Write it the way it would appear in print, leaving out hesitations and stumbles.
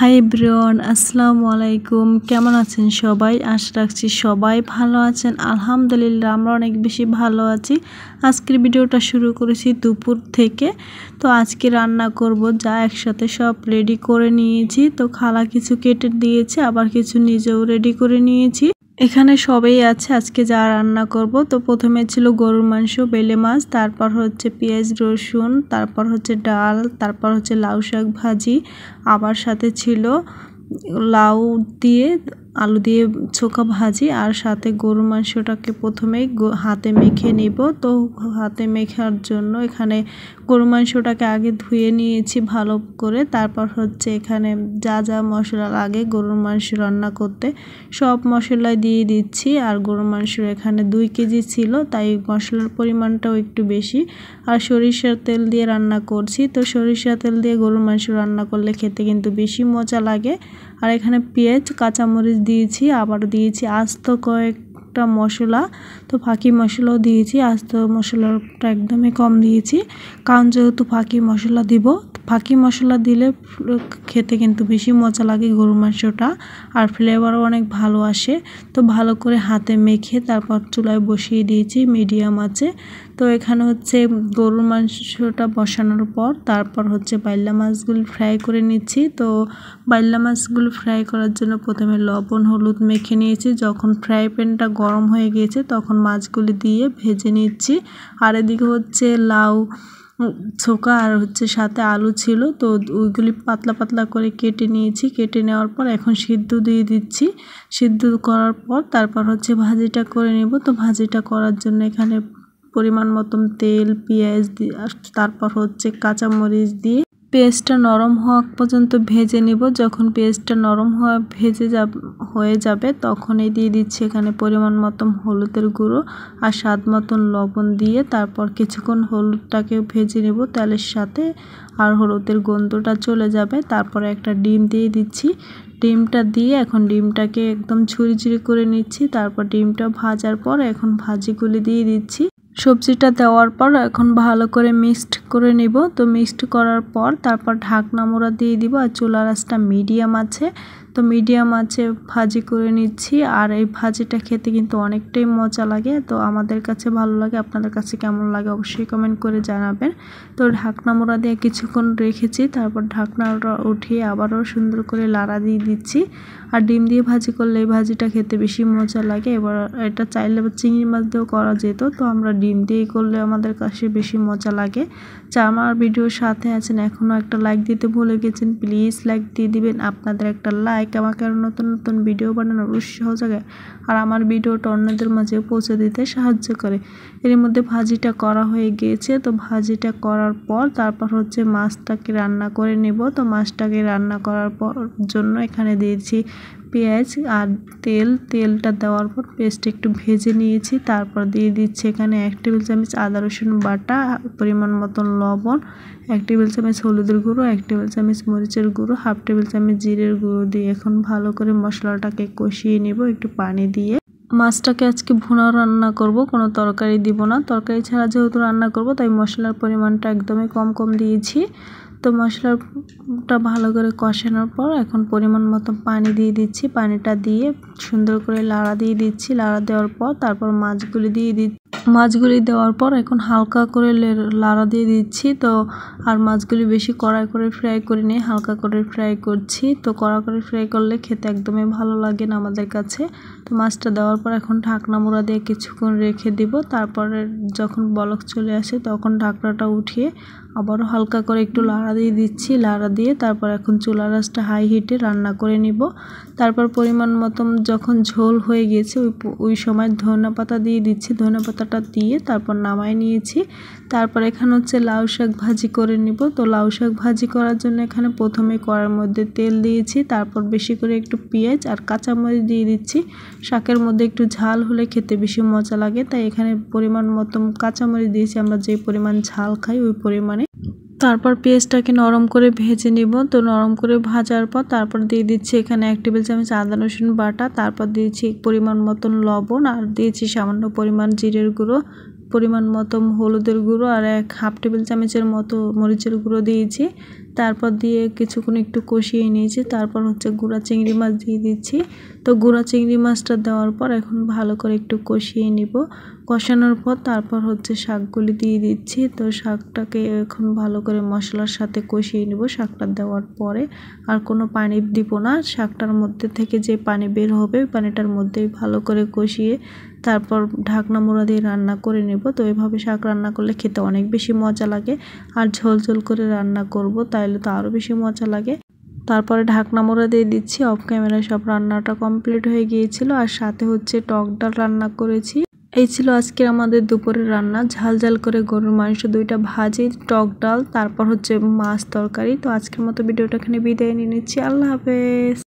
Hi everyone, আসসালামু আলাইকুম। কেমন আছেন সবাই? আশা রাখছি সবাই ভালো আছেন। আলহামদুলিল্লাহ আমরা অনেক বেশি ভালো আছি। আজকের ভিডিওটা শুরু করেছি দুপুর থেকে। তো আজকে রান্না করব, যা একসাথে সব রেডি করে নিয়েছি। তো খালা কিছু কেটে দিয়েছে, আবার কিছু নিজেও রেডি করে নিয়েছি। এখানে সবাই আছে আজকে যা রান্না করব। তো প্রথমে ছিল গরুর মাংস, বেলে মাছ, তারপর হচ্ছে পেঁয়াজ রসুন, তারপর হচ্ছে ডাল, তারপর হচ্ছে লাউ শাক ভাজি, আবার সাথে ছিল লাউ দিয়ে আলু দিয়ে চোখা ভাজি, আর সাথে গরুর মাংসটাকে প্রথমেই হাতে মেখে নিব। তো হাতে মেখার জন্য এখানে গরুর মাংসটাকে আগে ধুয়ে নিয়েছি ভালো করে। তারপর হচ্ছে এখানে যা যা মশলা লাগে গরুর মাংস রান্না করতে সব মশলা দিয়ে দিচ্ছি। আর গরুর মাংস এখানে 2 কেজি ছিল, তাই মশলার পরিমাণটাও একটু বেশি। আর সরিষার তেল দিয়ে রান্না করছি। তো সরিষার তেল দিয়ে গরুর মাংস রান্না করলে খেতে কিন্তু বেশি মজা লাগে। আর এখানে পেঁয়াজ কাঁচামরিচ দিয়েছি, আবার দিয়েছি আস্ত কয়েকটা মশলা। তো ফাঁকি মশলাও দিয়েছি, আস্ত মশলাটা একদমই কম দিয়েছি, কারণ যেহেতু ফাঁকি মশলা দিব। ফাঁকি মশলা দিলে খেতে কিন্তু বেশি মজা লাগে গরুর মাংসটা, আর ফ্লেভারও অনেক ভালো আসে। তো ভালো করে হাতে মেখে তারপর চুলায় বসিয়ে দিয়েছি মিডিয়াম আঁচে। তো এখানে হচ্ছে গরুর মাংসটা বসানোর পর তারপর হচ্ছে বাইল্লা মাছগুলো ফ্রাই করে নিচ্ছি। তো বাইল্লা মাছগুলো ফ্রাই করার জন্য প্রথমে লবণ হলুদ মেখে নিয়েছি। যখন ফ্রাই প্যানটা গরম হয়ে গিয়েছে তখন মাছগুলি দিয়ে ভেজে নিচ্ছি। আর এদিকে হচ্ছে লাউ ছোকা আর হচ্ছে সাথে আলু ছিল, তো ওইগুলি পাতলা পাতলা করে কেটে নিয়েছি। কেটে নেওয়ার পর এখন সিদ্ধ দিয়ে দিচ্ছি। সিদ্ধ করার পর তারপর হচ্ছে ভাজিটা করে নেব। তো ভাজিটা করার জন্য এখানে পরিমাণ মতন তেল, পেঁয়াজ দিয়ে তারপর হচ্ছে কাঁচামরিচ দিয়ে পেঁয়াজটা নরম হওয়া পর্যন্ত ভেজে নিব। যখন পেঁয়াজটা নরম হয়ে যাবে তখনই দিয়ে দিচ্ছি এখানে পরিমাণ মতন হলুদের গুঁড়ো আর স্বাদ মতন লবণ দিয়ে তারপর কিছুক্ষণ হলুদটাকে ভেজে নেব তেলের সাথে, আর হলুদের গন্ধটা চলে যাবে। তারপরে একটা ডিম দিয়ে দিচ্ছি। ডিমটা দিয়ে এখন ডিমটাকে একদম ঝুরি ঝুরি করে নিচ্ছি। তারপর ডিমটা ভাজার পর এখন ভাজিগুলি দিয়ে দিচ্ছি। সবজিটা দেওয়ার পর এখন ভালো করে মিক্সড করে নিব। তো মিক্সড করার পর তারপর ঢাকনা মোড়া দিয়ে দিব। আর চুলার আঁচটা মিডিয়াম আছে। তো মিডিয়াম আছে ভাজি করে নিচ্ছি। আর এই ভাজিটা খেতে কিন্তু অনেকটাই মজা লাগে। তো আমাদের কাছে ভালো লাগে, আপনাদের কাছে কেমন লাগে অবশ্যই কমেন্ট করে জানাবেন। তো ঢাকনা মোড়া দিয়ে কিছুক্ষণ রেখেছি। তারপর ঢাকনাটা উঠিয়ে আবারও সুন্দর করে লাড়া দিয়ে দিচ্ছি। আর ডিম দিয়ে ভাজি করলে এই ভাজিটা খেতে বেশি মজা লাগে। এবার এটা চাইলে চিংড়ি মাছ দিয়েও করা যেত, তো আমরা ডিম দিয়ে করলে আমাদের কাছে বেশি মজা লাগে। যা আমার ভিডিওর সাথে আছেন এখনও একটা লাইক দিতে ভুলে গেছেন, প্লিজ লাইক দিয়ে দিবেন। আপনাদের একটা লাইক আমাকে আরও নতুন নতুন ভিডিও বানানোর উৎসাহ জাগায়, আর আমার ভিডিওটা অন্যদের মাঝে পৌঁছে দিতে সাহায্য করে। এর মধ্যে ভাজিটা করা হয়ে গিয়েছে। তো ভাজিটা করার পর তারপর হচ্ছে মাছটাকে রান্না করে নেব। তো মাছটাকে রান্না করার জন্য এখানে দিয়েছি পেঁয়াজ আর তেলটা দেওয়ার পর পেস্ট একটু ভেজে নিয়েছি। তারপর দিয়ে দিচ্ছি এখানে 1 টেবিল চামচ আদা রসুন বাটা, পরিমাণ মতন লবণ, 1 টেবিল চামচ হলুদের গুঁড়ো, 1 টেবিল চামচ মরিচের গুঁড়ো, 1/2 টেবিল চামচ জিরের গুঁড়ো দিয়ে এখন ভালো করে মশলাটাকে কষিয়ে নেব একটু পানি দিয়ে। মাছটাকে আজকে ভুনা রান্না করব, কোনো তরকারি দিব না। তরকারি ছাড়া যেহেতু রান্না করব তাই মশলার পরিমাণটা একদমই কম দিয়েছি। তো মশলাটা ভালো করে কষানোর পর এখন পরিমাণ মতো পানি দিয়ে দিচ্ছি। পানিটা দিয়ে সুন্দর করে লাড়া দিয়ে দিচ্ছি। লাড়া দেওয়ার পর তারপর মাছগুলি দেওয়ার পর এখন হালকা করে লাড়া দিয়ে দিচ্ছি। তো আর মাছগুলি বেশি কড়া করে ফ্রাই করে নিয়ে হালকা করে ফ্রাই করছি। তো কড়া করে ফ্রাই করলে খেতে একদমই ভালো লাগে না আমাদের কাছে। তো মাছটা দেওয়ার পর এখন ঢাকনা মোড়া দিয়ে কিছুক্ষণ রেখে দিব। তারপরে যখন বলক চলে আসে তখন ঢাকনাটা উঠিয়ে আবারও হালকা করে একটু লাড়া দিয়ে দিচ্ছি। লাড়া দিয়ে তারপর এখন চুলার আঁচটা হাই হিটে রান্না করে নিব। তারপর পরিমাণ মতন যখন ঝোল হয়ে গিয়েছে ওই সময় ধনেপাতা দিয়ে দিচ্ছি। ধনেপাতাটা দিয়ে তারপর নামাই নিয়েছি। তারপর এখানে হচ্ছে লাউ শাক ভাজি করে নিব। তো লাউ শাক ভাজি করার জন্য এখানে প্রথমে কড়াইয়ের মধ্যে তেল দিয়েছি। তারপর বেশি করে একটু পেঁয়াজ আর কাঁচামরিচ দিয়ে দিচ্ছি। শাকের মধ্যে একটু ঝাল হলে খেতে বেশি মজা লাগে, তাই এখানে পরিমাণ মতন কাঁচামরিচ দিয়েছি। আমরা যে পরিমাণ ঝাল খাই ওই পরিমাণে। তারপর পেঁয়াজটাকে নরম করে ভেজে নিব। তো নরম করে ভাজার পর তারপর দিয়ে দিচ্ছি এখানে 1 টেবিল চামচ আদা রসুন বাটা, তারপর দিয়েছি পরিমাণ মতন লবণ, আর দিয়েছি সামান্য পরিমাণ জিরের গুঁড়ো, পরিমাণ মতো হলুদের গুঁড়ো, আর 1/2 টেবিল চামচের মতো মরিচের গুঁড়ো দিয়েছি। তারপর দিয়ে কিছুক্ষণ একটু কষিয়ে নিয়েছি। তারপর হচ্ছে গুঁড়া চিংড়ি মাছ দিয়ে দিচ্ছি। তো গুঁড়া চিংড়ি মাছটা দেওয়ার পর এখন ভালো করে একটু কষিয়ে নিব। কষানোর পর তারপর হচ্ছে শাকগুলি দিয়ে দিচ্ছি। তো শাকটাকে এখন ভালো করে মশলার সাথে কষিয়ে নিব। শাকটা দেওয়ার পরে আর কোনো পানি দিব না। শাকটার মধ্যে থেকে যে পানি বের হবে পানিটার মধ্যেই ভালো করে কষিয়ে তারপর ঢাকনা মুড়া দিয়ে রান্না করে নেব। তো এভাবে শাক রান্না করলে খেতে অনেক বেশি মজা লাগে। আর ঝোল ঝোল করে রান্না করব তাইলে তো আরও বেশি মজা লাগে। তারপরে ঢাকনা মুড়া দিয়ে দিচ্ছি। অফ ক্যামেরায় সব রান্নাটা কমপ্লিট হয়ে গিয়েছিল। আর সাথে হচ্ছে টক ডাল রান্না করেছি। এই ছিল আজকে আমাদের দুপুরের রান্না। ঝাল ঝাল করে গরুর মাংস, 2টা ভাজি, টক ডাল, তারপর হচ্ছে মাছ তরকারি। তো আজকের মতো ভিডিওটা এখানে বিদায় নিয়ে নিচ্ছি। আল্লাহ হাফেজ।